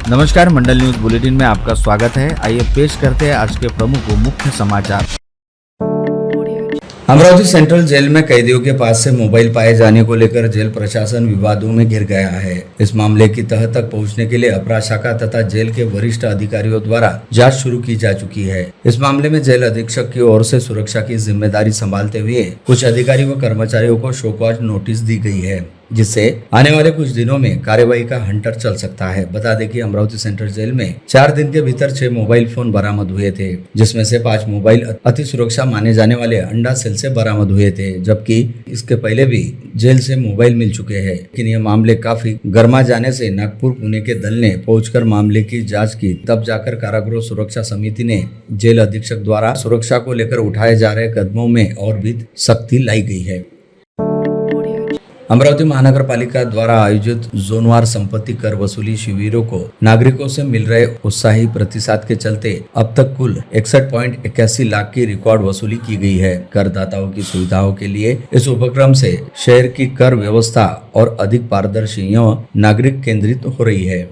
नमस्कार, मंडल news bulletin में आपका स्वागत है। आइए पेश करते हैं आज के प्रमुख व मुख्य समाचार। अमरावती सेंट्रल जेल में कैदियों के पास से मोबाइल पाए जाने को लेकर जेल प्रशासन विवादों में घिर गया है। इस मामले की तह तक पहुंचने के लिए अपराध शाखा तथा जेल के वरिष्ठ अधिकारियों द्वारा जांच शुरू की जा चुकी है। इस मामले में जेल अधीक्षक की ओर से सुरक्षा की जिम्मेदारी संभालते हुए कुछ अधिकारी व कर्मचारियों को शो कॉज नोटिस दी गई है, जिससे आने वाले कुछ दिनों में कार्यवाही का हंटर चल सकता है। बता दें कि अमरावती सेंट्रल जेल में 4 दिन के भीतर 6 मोबाइल फोन बरामद हुए थे, जिसमें से 5 मोबाइल अति सुरक्षा माने जाने वाले अंडा सेल से बरामद हुए थे, जबकि इसके पहले भी जेल से मोबाइल मिल चुके हैं। लेकिन ये मामले काफी गर्मा जाने से नागपुर पुणे के दल ने पहुंचकर मामले की जाँच की। तब जाकर कारागृह सुरक्षा समिति ने जेल अधीक्षक द्वारा सुरक्षा को लेकर उठाए जा रहे कदमों में और भी सख्ती लाई गई है। अमरावती महानगर पालिका द्वारा आयोजित जोनवार संपत्ति कर वसूली शिविरों को नागरिकों से मिल रहे उत्साही प्रतिसाद के चलते अब तक कुल 61.81 लाख की रिकॉर्ड वसूली की गई है। करदाताओं की सुविधाओं के लिए इस उपक्रम से शहर की कर व्यवस्था और अधिक पारदर्शी एवं नागरिक केंद्रित हो रही है।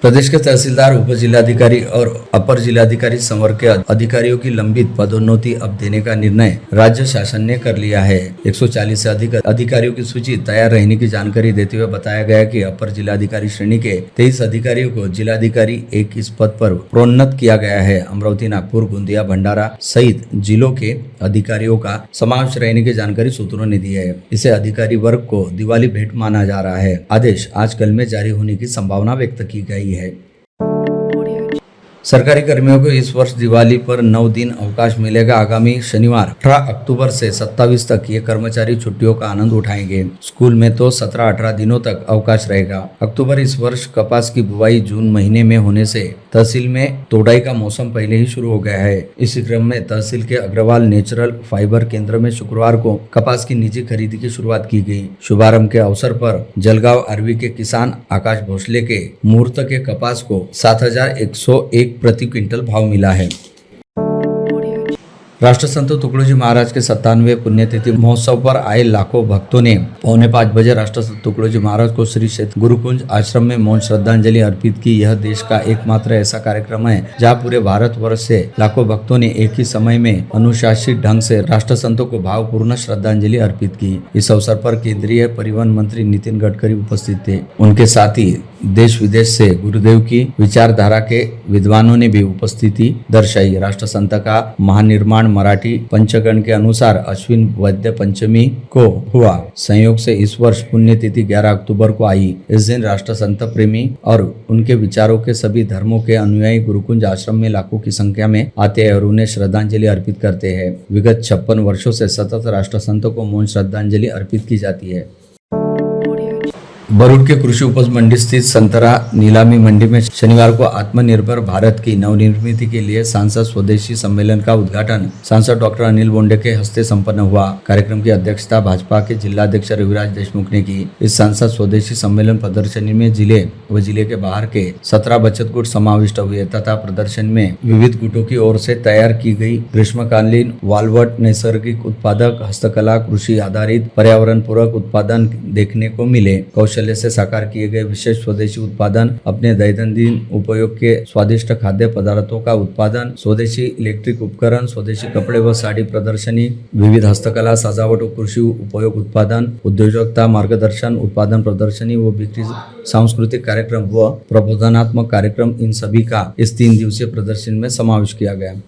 प्रदेश के तहसीलदार, उप जिलाधिकारी और अपर जिलाधिकारी संवर्ग के अधिकारियों की लंबित पदोन्नति अब देने का निर्णय राज्य शासन ने कर लिया है। 140 से अधिक अधिकारियों की सूची तैयार रहने की जानकारी देते हुए बताया गया कि अपर जिलाधिकारी श्रेणी के 23 अधिकारियों को जिलाधिकारी 1 इस पद पर प्रोन्नत किया गया है। अमरावती, नागपुर, गोंदिया, भंडारा सहित जिलों के अधिकारियों का समावेश रहने की जानकारी सूत्रों ने दी है। इसे अधिकारी वर्ग को दिवाली भेंट माना जा रहा है। आदेश आज कल में जारी होने की संभावना व्यक्त की गई है। सरकारी कर्मियों को इस वर्ष दिवाली पर 9 दिन अवकाश मिलेगा। आगामी शनिवार 18 अक्टूबर से 27 तक ये कर्मचारी छुट्टियों का आनंद उठाएंगे। स्कूल में तो 17-18 दिनों तक अवकाश रहेगा। अक्टूबर इस वर्ष कपास की बुवाई जून महीने में होने से तहसील में तोड़ाई का मौसम पहले ही शुरू हो गया है। इसी क्रम में तहसील के अग्रवाल नेचुरल फाइबर केंद्र में शुक्रवार को कपास की निजी खरीदी की शुरुआत की गई। शुभारंभ के अवसर पर जलगांव आरवी के किसान आकाश भोसले के मुहूर्त के कपास को 7101 प्रति क्विंटल भाव मिला है। राष्ट्रसंत तुकडोजी महाराज के 97वें पुण्यतिथि महोत्सव पर आए लाखों भक्तों ने 4:45 बजे राष्ट्रसंत तुकडोजी महाराज को श्री क्षेत्र गुरुकुंज आश्रम में मौन श्रद्धांजलि अर्पित की। यह देश का एकमात्र ऐसा कार्यक्रम है जहां पूरे भारतवर्ष से लाखों भक्तों ने एक ही समय में अनुशासित ढंग से राष्ट्रसंतों को भावपूर्ण श्रद्धांजलि अर्पित की। इस अवसर पर केंद्रीय परिवहन मंत्री नितिन गडकरी उपस्थित थे। उनके साथ ही देश विदेश से गुरुदेव की विचारधारा के विद्वानों ने भी उपस्थिति दर्शाई। राष्ट्रसंत का महानिर्माण मराठी पंचगण के अनुसार अश्विन वैद्य पंचमी को हुआ। संयोग से इस वर्ष पुण्यतिथि 11 अक्टूबर को आई। इस दिन राष्ट्रसंत प्रेमी और उनके विचारों के सभी धर्मों के अनुयायी गुरुकुंज आश्रम में लाखों की संख्या में आते हैं और उन्हें श्रद्धांजलि अर्पित करते हैं। विगत 56 वर्षों से सतत राष्ट्रसंतों को मौन श्रद्धांजलि अर्पित की जाती है। बरूड के कृषि उपज मंडी स्थित संतरा नीलामी मंडी में शनिवार को आत्मनिर्भर भारत की नवनिर्मित के लिए सांसद स्वदेशी सम्मेलन का उद्घाटन सांसद डॉक्टर अनिल बोंडे के हस्ते संपन्न हुआ। कार्यक्रम की अध्यक्षता भाजपा के जिलाध्यक्ष रविराज देशमुख ने की। इस सांसद स्वदेशी सम्मेलन प्रदर्शनी में जिले व जिले के बाहर के 17 बचत गुट समाविष्ट हुए तथा प्रदर्शन में विविध गुटों की ओर से तैयार की गई ग्रीष्मकालीन वालवट, नैसर्गिक उत्पादक, हस्तकला, कृषि आधारित, पर्यावरण पूरक उत्पादन देखने को मिले। कौशल से साकार किए गए विशेष स्वदेशी उत्पादन, अपने दैनंदिन उपयोग के स्वादिष्ट खाद्य पदार्थों का उत्पादन, स्वदेशी इलेक्ट्रिक उपकरण, स्वदेशी कपड़े व साड़ी प्रदर्शनी, विविध हस्तकला, सजावट और कृषि उपयोग उत्पादन, उद्योजकता मार्गदर्शन, उत्पादन प्रदर्शनी व बिक्री, सांस्कृतिक कार्यक्रम व प्रबोधनात्मक कार्यक्रम, इन सभी का इस 3 दिवसीय प्रदर्शनी में समावेश किया गया।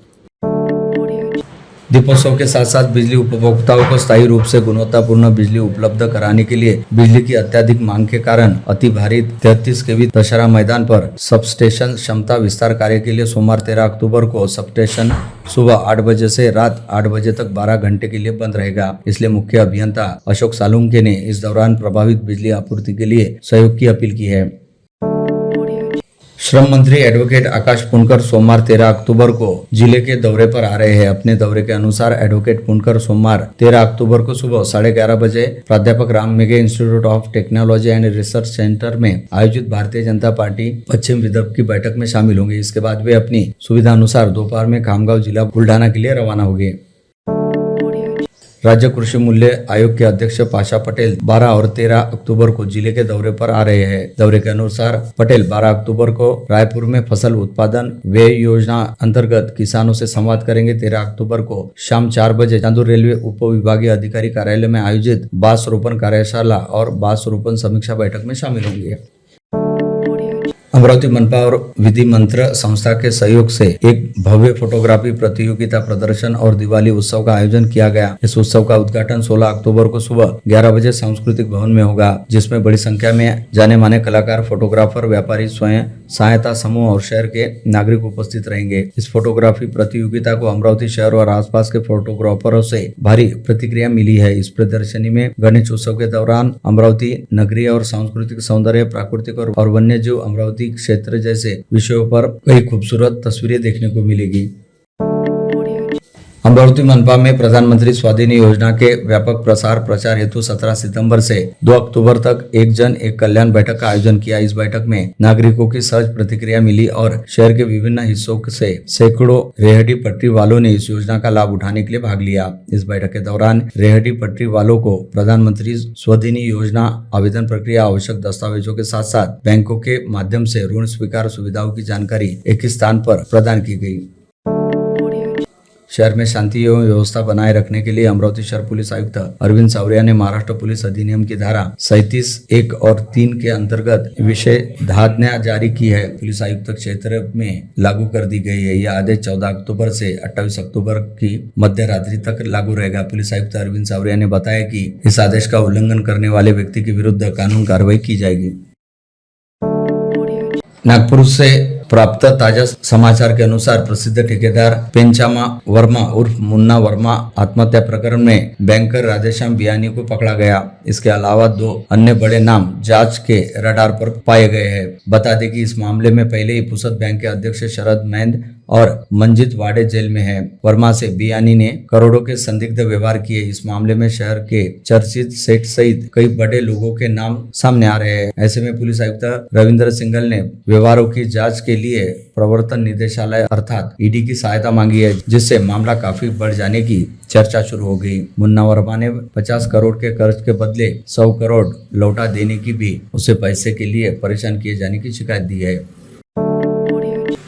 दीपोत्सव के साथ साथ बिजली उपभोक्ताओं को स्थायी रूप से गुणवत्तापूर्ण बिजली उपलब्ध कराने के लिए बिजली की अत्यधिक मांग के कारण अति भारित 33 kV दशहरा मैदान पर सबस्टेशन क्षमता विस्तार कार्य के लिए सोमवार 13 अक्टूबर को सबस्टेशन सुबह 8 बजे से रात 8 बजे तक 12 घंटे के लिए बंद रहेगा। इसलिए मुख्य अभियंता अशोक सालुंके ने इस दौरान प्रभावित बिजली आपूर्ति के लिए सहयोग की अपील की है। श्रम मंत्री एडवोकेट आकाश पुनकर सोमवार 13 अक्टूबर को जिले के दौरे पर आ रहे हैं। अपने दौरे के अनुसार एडवोकेट पुनकर सोमवार 13 अक्टूबर को सुबह 11:30 बजे प्राध्यापक Ram Meghe institute of technology and research centre में आयोजित भारतीय जनता पार्टी पश्चिम विदर्भ की बैठक में शामिल होंगे। इसके बाद वे अपनी सुविधा अनुसार दोपहर में खामगांव जिला बुल्ढाना के लिए रवाना होंगे। राज्य कृषि मूल्य आयोग के अध्यक्ष पाशा पटेल 12 और 13 अक्टूबर को जिले के दौरे पर आ रहे हैं। दौरे के अनुसार पटेल 12 अक्टूबर को रायपुर में फसल उत्पादन व्यय योजना अंतर्गत किसानों से संवाद करेंगे। 13 अक्टूबर को शाम 4 बजे चांदूर रेलवे उप विभागीय अधिकारी कार्यालय में आयोजित बांस रोपण कार्यशाला और बांस रोपण समीक्षा बैठक में शामिल होंगे। अमरावती मनपा और विधि मंत्र संस्था के सहयोग से एक भव्य फोटोग्राफी प्रतियोगिता प्रदर्शन और दिवाली उत्सव का आयोजन किया गया। इस उत्सव का उद्घाटन 16 अक्टूबर को सुबह 11 बजे सांस्कृतिक भवन में होगा, जिसमें बड़ी संख्या में जाने माने कलाकार, फोटोग्राफर, व्यापारी, स्वयं सहायता समूह और शहर के नागरिक उपस्थित रहेंगे। इस फोटोग्राफी प्रतियोगिता को अमरावती शहर और आसपास के फोटोग्राफरों से भारी प्रतिक्रिया मिली है। इस प्रदर्शनी में गणेश उत्सव के दौरान अमरावती नगरीय और सांस्कृतिक सौंदर्य, प्राकृतिक और वन्य जीव, अमरावती क्षेत्र जैसे विषयों पर कई खूबसूरत तस्वीरें देखने को मिलेगी। अमरावती मनपा में प्रधानमंत्री स्वाधीनी योजना के व्यापक प्रचार हेतु 17 सितंबर से 2 अक्टूबर तक एक जन एक कल्याण बैठक का आयोजन किया। इस बैठक में नागरिकों की सहज प्रतिक्रिया मिली और शहर के विभिन्न हिस्सों से सैकड़ों रेहड़ी पटरी वालों ने इस योजना का लाभ उठाने के लिए भाग लिया। इस बैठक के दौरान रेहड़ी पटरी वालों को प्रधानमंत्री स्वाधीनी योजना आवेदन प्रक्रिया, आवश्यक दस्तावेजों के साथ साथ बैंकों के माध्यम से ऋण स्वीकार सुविधाओं की जानकारी एक ही स्थान पर प्रदान की गई। शहर में शांति एवं व्यवस्था बनाए रखने के लिए अमरावती शहर पुलिस आयुक्त अरविंद सावरिया ने महाराष्ट्र पुलिस अधिनियम की धारा 37(1) और 3 के अंतर्गत विशेषाज्ञा जारी की है। पुलिस आयुक्त क्षेत्र में लागू कर दी गई है। यह आदेश 14 अक्टूबर से 28 अक्टूबर की मध्य रात्रि तक लागू रहेगा। पुलिस आयुक्त अरविंद सावरिया ने बताया कि इस आदेश का उल्लंघन करने वाले व्यक्ति के विरुद्ध कानूनी कार्रवाई की जाएगी। नागपुर से प्राप्त ताजा समाचार के अनुसार प्रसिद्ध ठेकेदार पेंचामा वर्मा उर्फ मुन्ना वर्मा आत्महत्या प्रकरण में बैंकर राधेश्याम बियानी को पकड़ा गया। इसके अलावा 2 अन्य बड़े नाम जांच के रडार पर पाए गए हैं। बता दें कि इस मामले में पहले ही पुसद बैंक के अध्यक्ष शरद मैंद और मंजित वाड़े जेल में है। वर्मा से बियानी ने करोड़ों के संदिग्ध व्यवहार किए। इस मामले में शहर के चर्चित सेठ सहित कई बड़े लोगों के नाम सामने आ रहे हैं। ऐसे में पुलिस आयुक्त रविंद्र सिंघल ने व्यवहारों की जांच के लिए प्रवर्तन निदेशालय अर्थात ईडी की सहायता मांगी है, जिससे मामला काफी बढ़ जाने की चर्चा शुरू हो गई। मुन्ना वर्मा ने 50 करोड़ के कर्ज के बदले 100 करोड़ लौटा देने की भी उसे पैसे के लिए परेशान किए जाने की शिकायत दी है।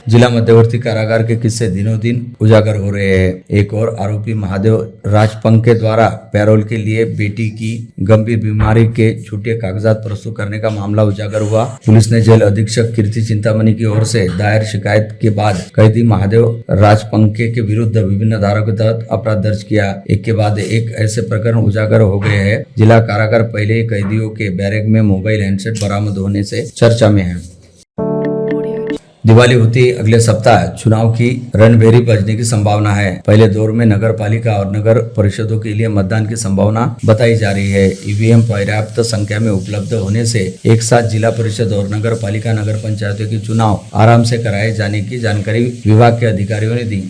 जिला मध्यवर्ती कारागार के किस्से दिनों दिन उजागर हो रहे हैं। एक और आरोपी महादेव राजपंख के द्वारा पैरोल के लिए बेटी की गंभीर बीमारी के झूठे कागजात प्रस्तुत करने का मामला उजागर हुआ। पुलिस ने जेल अधीक्षक कीर्ति चिंतामणि की ओर से दायर शिकायत के बाद कैदी महादेव राजपंखे के विरुद्ध विभिन्न धाराओं के तहत अपराध दर्ज किया। एक के बाद एक ऐसे प्रकरण उजागर हो गए हैं। जिला कारागार पहले ही कैदियों के बैरक में मोबाइल हैंडसेट बरामद होने से चर्चा में है। दिवाली होती अगले सप्ताह चुनाव की रणभेरी बजने की संभावना है। पहले दौर में नगर पालिका और नगर परिषदों के लिए मतदान की संभावना बताई जा रही है। ईवीएम पर्याप्त संख्या में उपलब्ध होने से एक साथ जिला परिषद और नगर पालिका, नगर पंचायतों के चुनाव आराम से कराए जाने की जानकारी विभाग के अधिकारियों ने दी।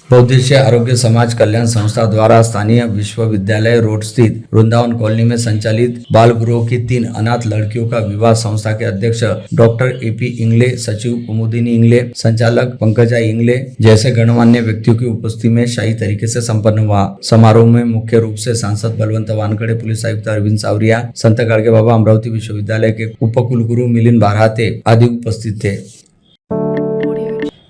बहुउद्देशीय आरोग्य समाज कल्याण संस्था द्वारा स्थानीय विश्वविद्यालय रोड स्थित वृंदावन कॉलोनी में संचालित बाल गृह की 3 अनाथ लड़कियों का विवाह संस्था के अध्यक्ष डॉक्टर एपी इंगले, सचिव कुमुदिनी इंगले, संचालक पंकजा इंगले जैसे गणमान्य व्यक्तियों की उपस्थिति में शाही तरीके से संपन्न हुआ। समारोह में मुख्य रूप से सांसद बलवंत वानखड़े, पुलिस आयुक्त अरविंद सावरिया, संत गाडगे बाबा अमरावती विश्वविद्यालय के उपकुलगुरु मिलिंद बारहाते आदि उपस्थित थे।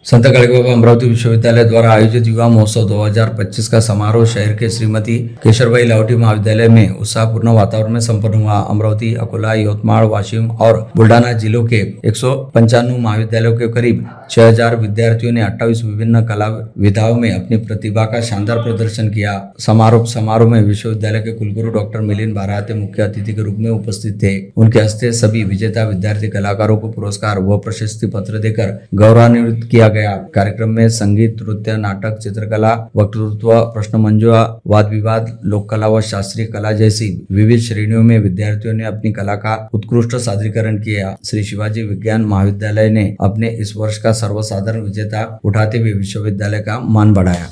संत गाडगे बाबा अमरावती विश्वविद्यालय द्वारा आयोजित युवा महोत्सव 2025 का समारोह शहर के श्रीमती केशरबाई लावटी महाविद्यालय में उत्साहपूर्ण वातावरण में संपन्न हुआ। अमरावती, अकोला, यवतमाळ, वाशिम और बुल्ढाना जिलों के 195 महाविद्यालयों के करीब 6000 विद्यार्थियों ने 28 विभिन्न कला विधाओं में अपनी प्रतिभा का शानदार प्रदर्शन किया। समारोह में विश्वविद्यालय के कुलगुरु डॉक्टर मिलिंद बारहाते मुख्य अतिथि के रूप में उपस्थित थे। उनके हस्ते सभी विजेता विद्यार्थी कलाकारों को पुरस्कार व प्रशस्ति पत्र देकर गौरवान्वित किया गया। कार्यक्रम में संगीत, नृत्य, नाटक, चित्रकला, वक्तृत्व, प्रश्न मंजुआ, वाद विवाद, लोक कला व शास्त्रीय कला जैसी विविध श्रेणियों में विद्यार्थियों ने अपनी कला का उत्कृष्ट सादरीकरण किया। श्री शिवाजी विज्ञान महाविद्यालय ने अपने इस वर्ष का सर्वसाधारण विजेता उठाते हुए विश्वविद्यालय का मान बढ़ाया।